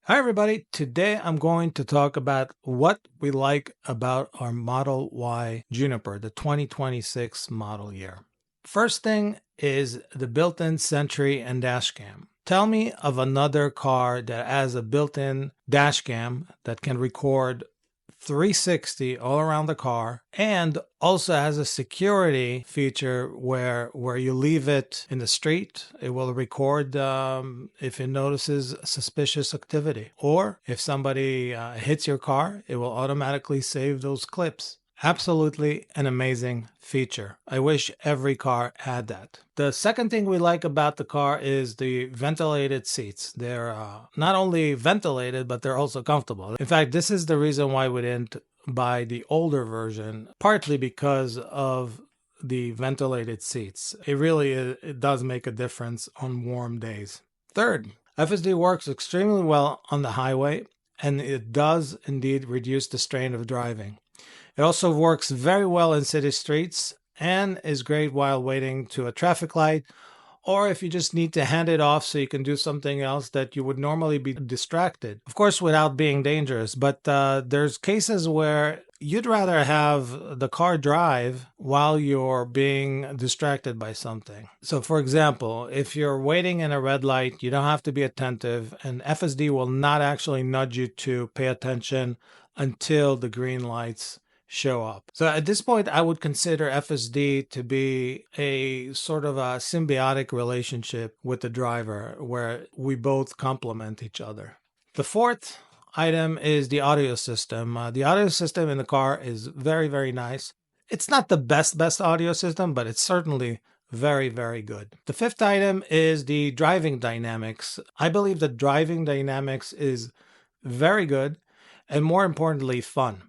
Hi everybody, today I'm going to talk about what we like about our Model Y Juniper, the 2026 model year. First thing is the built-in Sentry and Dashcam. Tell me of another car that has a built-in Dashcam that can record 360 all around the car and also has a security feature where you leave it in the street, it will record if it notices suspicious activity, or if somebody hits your car, it will automatically save those clips. Absolutely an amazing feature. I wish every car had that. The second thing we like about the car is the ventilated seats. They're not only ventilated, but they're also comfortable. In fact, this is the reason why we didn't buy the older version, partly because of the ventilated seats. It does make a difference on warm days. Third, FSD works extremely well on the highway, and it does indeed reduce the strain of driving. It also works very well in city streets and is great while waiting to a traffic light, or if you just need to hand it off so you can do something else that you would normally be distracted. Of course, without being dangerous, but there's cases where you'd rather have the car drive while you're being distracted by something. So for example, if you're waiting in a red light, you don't have to be attentive, and FSD will not actually nudge you to pay attention until the green lights show up. So at this point, I would consider FSD to be a sort of a symbiotic relationship with the driver where we both complement each other. The fourth item is the audio system. The audio system in the car is very, very nice. It's not the best audio system, but it's certainly very, very good. The fifth item is the driving dynamics. I believe the driving dynamics is very good and, more importantly, fun.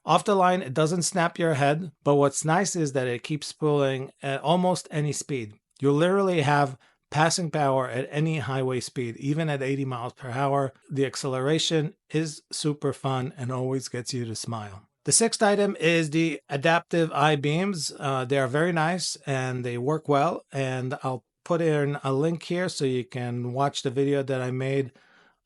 Off the line, it doesn't snap your head, but what's nice is that it keeps pulling at almost any speed. You literally have passing power at any highway speed, even at 80 miles per hour. The acceleration is super fun and always gets you to smile. The sixth item is the adaptive eye beams. They are very nice and they work well, and I'll put in a link here so you can watch the video that I made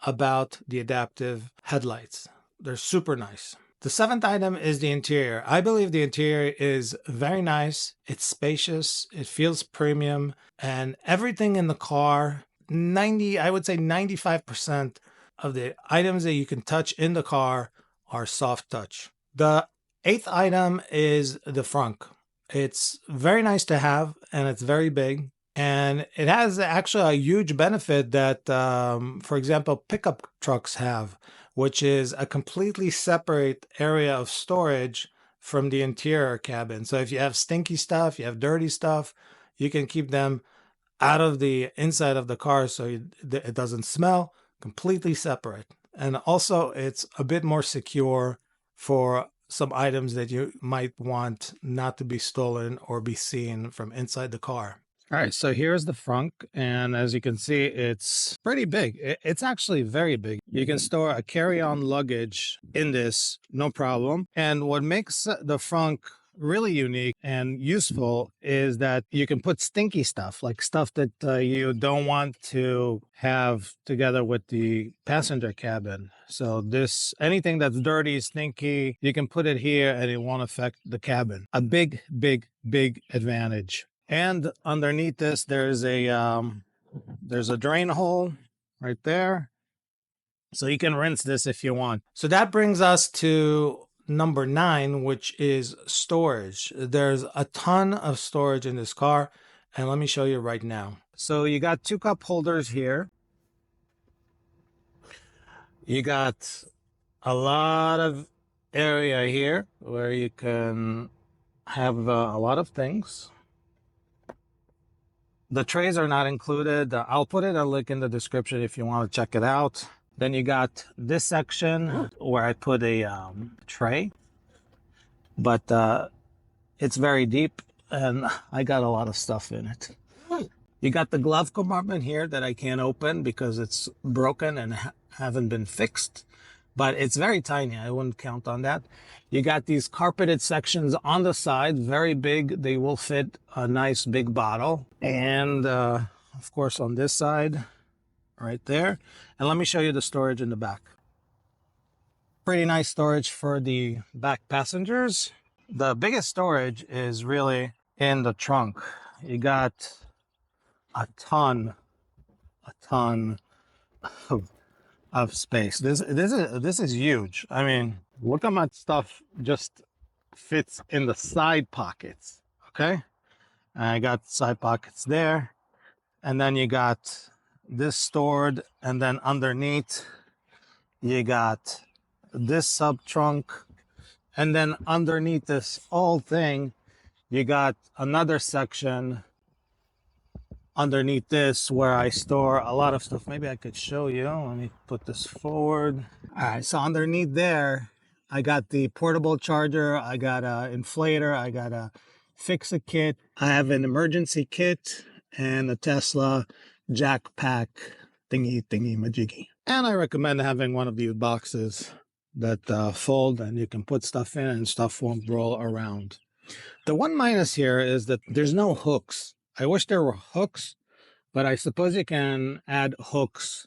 about the adaptive headlights. They're super nice. The seventh item is the interior. I believe the interior is very nice. It's spacious. It feels premium. And everything in the car, I would say 95% of the items that you can touch in the car are soft touch. The eighth item is the Frunk. It's very nice to have, and it's very big. And it has actually a huge benefit that, for example, pickup trucks have, which is a completely separate area of storage from the interior cabin. So if you have stinky stuff, you have dirty stuff, you can keep them out of the inside of the car so it doesn't smell. Completely separate. And also it's a bit more secure for some items that you might want not to be stolen or be seen from inside the car. All right, so here's the Frunk, and as you can see, it's pretty big. It's actually very big. You can store a carry-on luggage in this, no problem. And what makes the Frunk really unique and useful is that you can put stinky stuff, like stuff that you don't want to have together with the passenger cabin. So anything that's dirty, stinky, you can put it here and it won't affect the cabin. A big, big, big advantage. And underneath this, there's a drain hole right there. So you can rinse this if you want. So that brings us to number 9, which is storage. There's a ton of storage in this car, and let me show you right now. So you got 2 cup holders here. You got a lot of area here where you can have a lot of things. The trays are not included. I'll put a link in the description if you want to check it out. Then you got this section where I put a tray, but it's very deep and I got a lot of stuff in it. You got the glove compartment here that I can't open because it's broken and haven't been fixed, but it's very tiny. I wouldn't count on that. You got these carpeted sections on the side, very big. They will fit a nice big bottle. And of course on this side, right there. And let me show you the storage in the back. Pretty nice storage for the back passengers. The biggest storage is really in the trunk. You got a ton of, of space. This is huge. I mean, look how much stuff just fits in the side pockets. Okay, I got side pockets there, and then you got this stored, and then underneath you got this sub trunk, and then underneath this whole thing you got another section underneath this where I store a lot of stuff. Maybe I could show you. Let me put this forward. All right, so underneath there I got the portable charger, I got an inflator, I got a fix-a kit, I have an emergency kit, and a Tesla jack pack thingy majiggy. And I recommend having one of these boxes that fold and you can put stuff in and stuff won't roll around. The one minus here is that there's no hooks. I wish there were hooks, but I suppose you can add hooks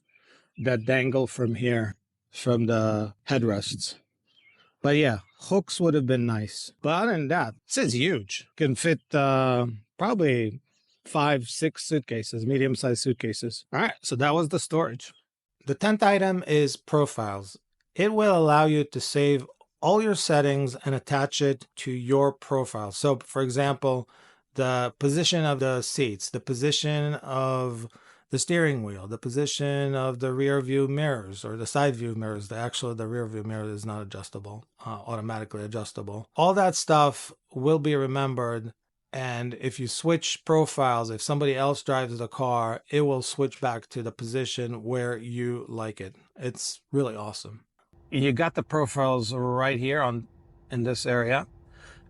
that dangle from here, from the headrests. But yeah, hooks would have been nice. But other than that, this is huge. Can fit probably 5-6 suitcases, medium-sized suitcases. All right, so that was the storage. The 10th item is profiles. It will allow you to save all your settings and attach it to your profile. So for example, the position of the seats, the position of the steering wheel, the position of the rear view mirrors or the side view mirrors. The rear view mirror is not adjustable, automatically adjustable. All that stuff will be remembered. And if you switch profiles, if somebody else drives the car, it will switch back to the position where you like it. It's really awesome. You got the profiles right here in this area,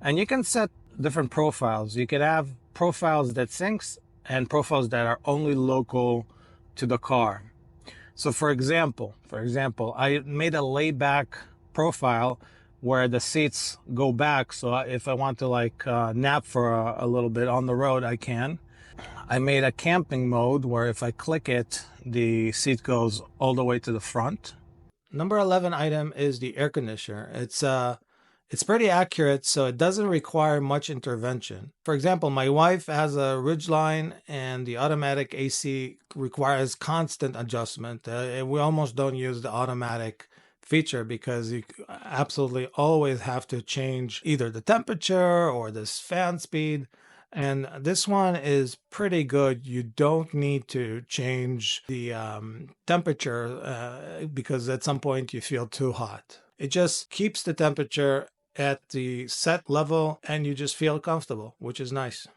and you can set different profiles. You could have profiles that syncs and profiles that are only local to the car. So for example, I made a layback profile where the seats go back. So if I want to like nap for a little bit on the road, I can. I made a camping mode where if I click it, the seat goes all the way to the front. Number 11 item is the air conditioner. It's pretty accurate, so it doesn't require much intervention. For example, my wife has a Ridgeline and the automatic AC requires constant adjustment. We almost don't use the automatic feature because you absolutely always have to change either the temperature or this fan speed. And this one is pretty good. You don't need to change the temperature because at some point you feel too hot. It just keeps the temperature at the set level and you just feel comfortable, which is nice.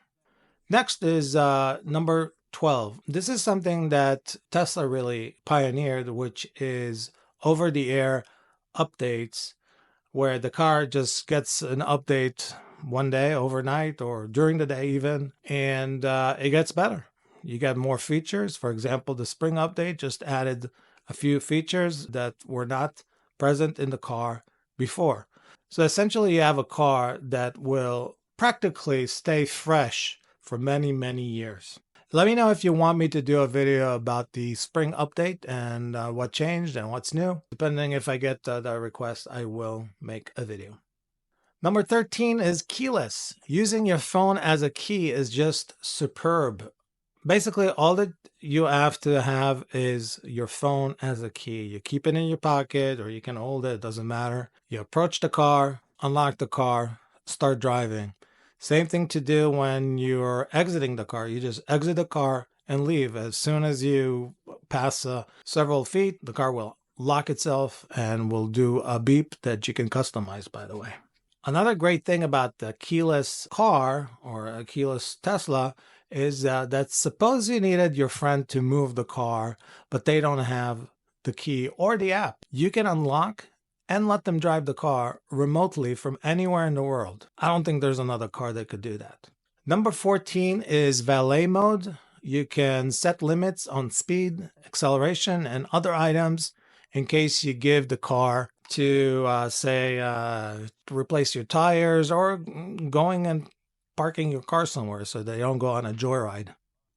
Next is number 12. This is something that Tesla really pioneered, which is over-the-air updates, where the car just gets an update one day, overnight, or during the day even, and it gets better. You get more features. For example, the spring update just added a few features that were not present in the car before. So essentially you have a car that will practically stay fresh for many, many years. Let me know if you want me to do a video about the spring update and what changed and what's new. Depending if I get the request, I will make a video. Number 13 is keyless. Using your phone as a key is just superb. Basically, all that you have to have is your phone as a key. You keep it in your pocket or you can hold it, it doesn't matter. You approach the car, unlock the car, start driving. Same thing to do when you're exiting the car. You just exit the car and leave. As soon as you pass several feet, the car will lock itself and will do a beep that you can customize, by the way. Another great thing about the keyless car or a keyless Tesla is that suppose you needed your friend to move the car, but they don't have the key or the app. You can unlock and let them drive the car remotely from anywhere in the world. I don't think there's another car that could do that. Number 14 is Valet Mode. You can set limits on speed, acceleration, and other items in case you give the car to replace your tires or going and parking your car somewhere so they don't go on a joyride.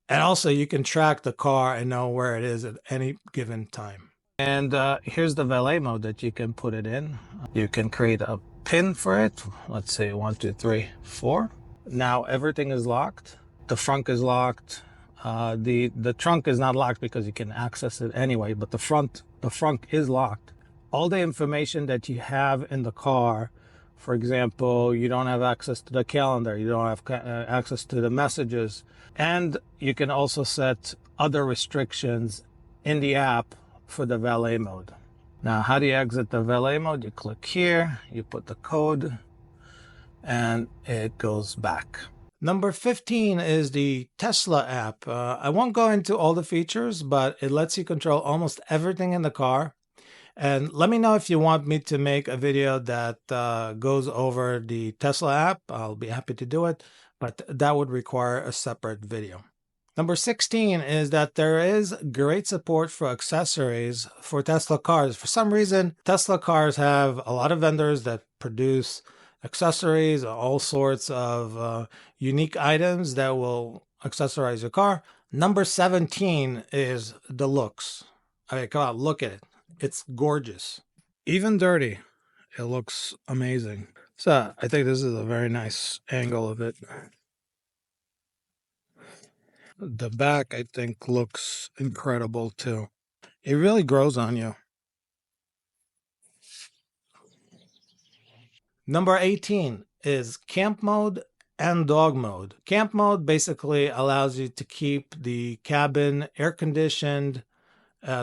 And also you can track the car and know where it is at any given time. And here's the valet mode that you can put it in. You can create a pin for it. Let's say 1, 2, 3, 4. Now everything is locked. The frunk is locked. The trunk is not locked because you can access it anyway, but the frunk is locked. All the information that you have in the car, for example, you don't have access to the calendar, you don't have access to the messages, and you can also set other restrictions in the app for the valet mode. Now, how do you exit the valet mode? You click here, you put the code, and it goes back. Number 15 is the Tesla app. I won't go into all the features, but it lets you control almost everything in the car. And let me know if you want me to make a video that goes over the Tesla app. I'll be happy to do it, but that would require a separate video. Number 16 is that there is great support for accessories for Tesla cars. For some reason, Tesla cars have a lot of vendors that produce accessories, all sorts of unique items that will accessorize your car. Number 17 is the looks. I mean, come on, look at it. It's gorgeous. Even dirty, it looks amazing. So I think this is a very nice angle of it. The back, I think, looks incredible too. It really grows on you. Number 18 is camp mode and dog mode. Camp mode basically allows you to keep the cabin air conditioned,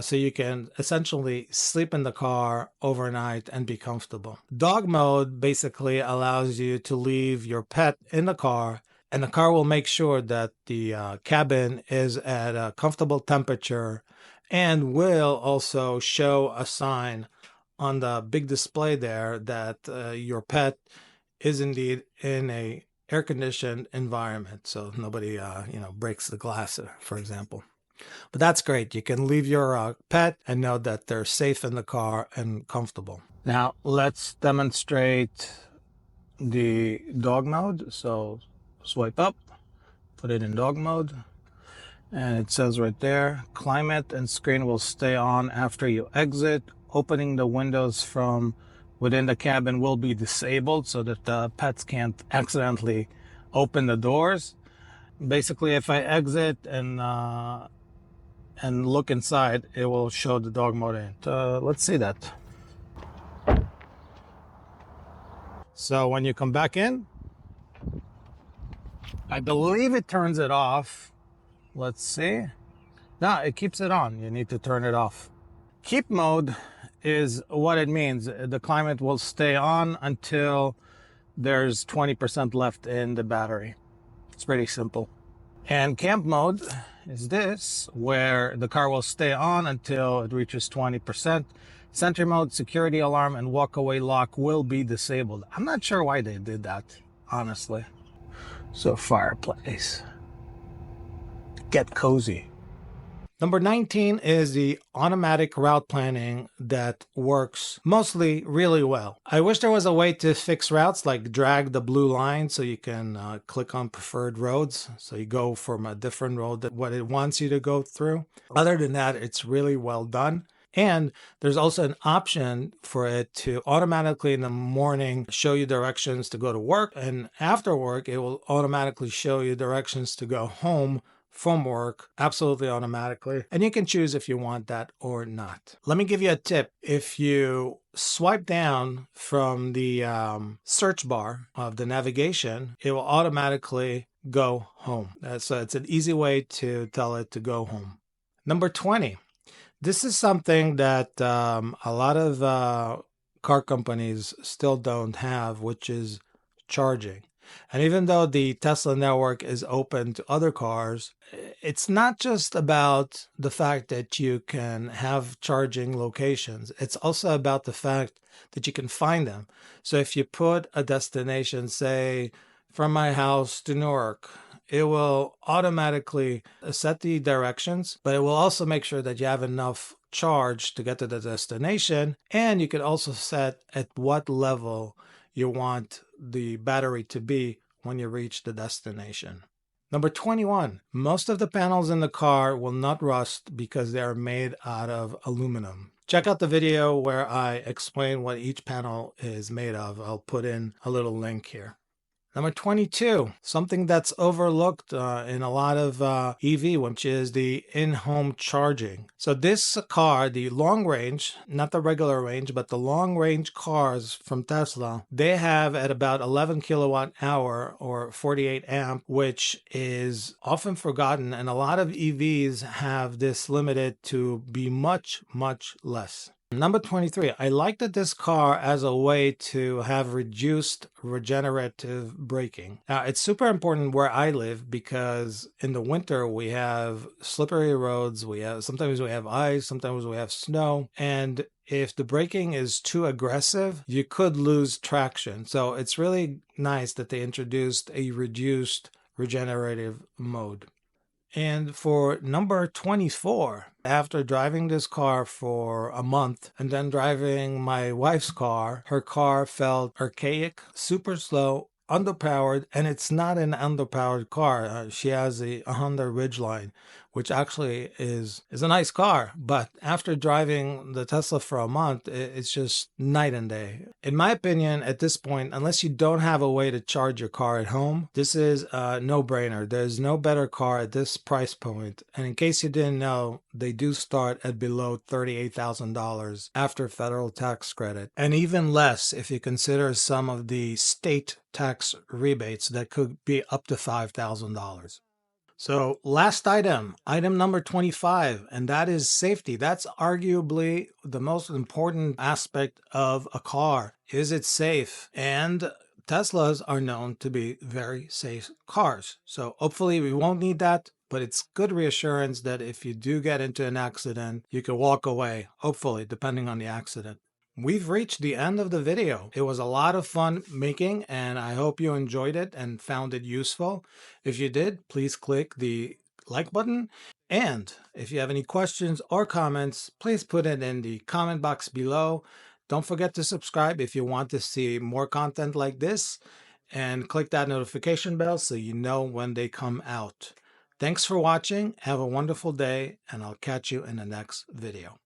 so you can essentially sleep in the car overnight and be comfortable. Dog mode basically allows you to leave your pet in the car, and the car will make sure that the cabin is at a comfortable temperature and will also show a sign on the big display there that your pet is indeed in a air-conditioned environment, so nobody breaks the glass, for example. But that's great. You can leave your pet and know that they're safe in the car and comfortable. Now let's demonstrate the dog mode. So swipe up, put it in dog mode, and it says right there, climate and screen will stay on after you exit. Opening the windows from within the cabin will be disabled so that the pets can't accidentally open the doors. Basically, if I exit and look inside, it will show the dog mode in. Let's see that. So when you come back in, I believe it turns it off. Let's see. No, it keeps it on. You need to turn it off. Keep mode is what it means. The climate will stay on until there's 20% left in the battery. It's pretty simple. And camp mode is this, where the car will stay on until it reaches 20%. Sentry mode, security alarm, and walkaway lock will be disabled. I'm not sure why they did that, honestly. So fireplace. Get cozy. Number 19 is the automatic route planning that works mostly really well. I wish there was a way to fix routes, like drag the blue line so you can click on preferred roads. So you go from a different road than what it wants you to go through. Other than that, it's really well done. And there's also an option for it to automatically in the morning show you directions to go to work. And after work, it will automatically show you directions to go home from work, absolutely automatically. And you can choose if you want that or not. Let me give you a tip. If you swipe down from the search bar of the navigation, it will automatically go home. So it's an easy way to tell it to go home. Number 20. This is something that a lot of car companies still don't have, which is charging. And even though the Tesla network is open to other cars, it's not just about the fact that you can have charging locations. It's also about the fact that you can find them. So if you put a destination, say, from my house to Newark, it will automatically set the directions, but it will also make sure that you have enough charge to get to the destination. And you can also set at what level you want the battery to be when you reach the destination. Number 21, most of the panels in the car will not rust because they are made out of aluminum. Check out the video where I explain what each panel is made of. I'll put in a little link here. Number 22, something that's overlooked in a lot of EV, which is the in-home charging. So this car, the long range, not the regular range, but the long range cars from Tesla, they have at about 11 kilowatt hour or 48 amp, which is often forgotten. And a lot of EVs have this limited to be much, much less. Number 23, I liked this car as a way to have reduced regenerative braking. Now, it's super important where I live because in the winter we have slippery roads, sometimes we have ice, sometimes we have snow, and if the braking is too aggressive, you could lose traction. So it's really nice that they introduced a reduced regenerative mode. And for number 24, after driving this car for a month and then driving my wife's car, her car felt archaic, super slow, underpowered, and it's not an underpowered car. She has a Honda Ridgeline, which actually is a nice car, but after driving the Tesla for a month, it's just night and day. In my opinion, at this point, unless you don't have a way to charge your car at home, this is a no-brainer. There's no better car at this price point. And in case you didn't know, they do start at below $38,000 after federal tax credit, and even less if you consider some of the state tax rebates that could be up to $5,000. So last item number 25, and that is safety. That's arguably the most important aspect of a car. Is it safe? And Teslas are known to be very safe cars. So hopefully we won't need that, but it's good reassurance that if you do get into an accident, you can walk away, hopefully, depending on the accident. We've reached the end of the video. It was a lot of fun making, and I hope you enjoyed it and found it useful. If you did, please click the like button. And if you have any questions or comments, please put it in the comment box below. Don't forget to subscribe if you want to see more content like this, and click that notification bell so you know when they come out. Thanks for watching. Have a wonderful day, and I'll catch you in the next video.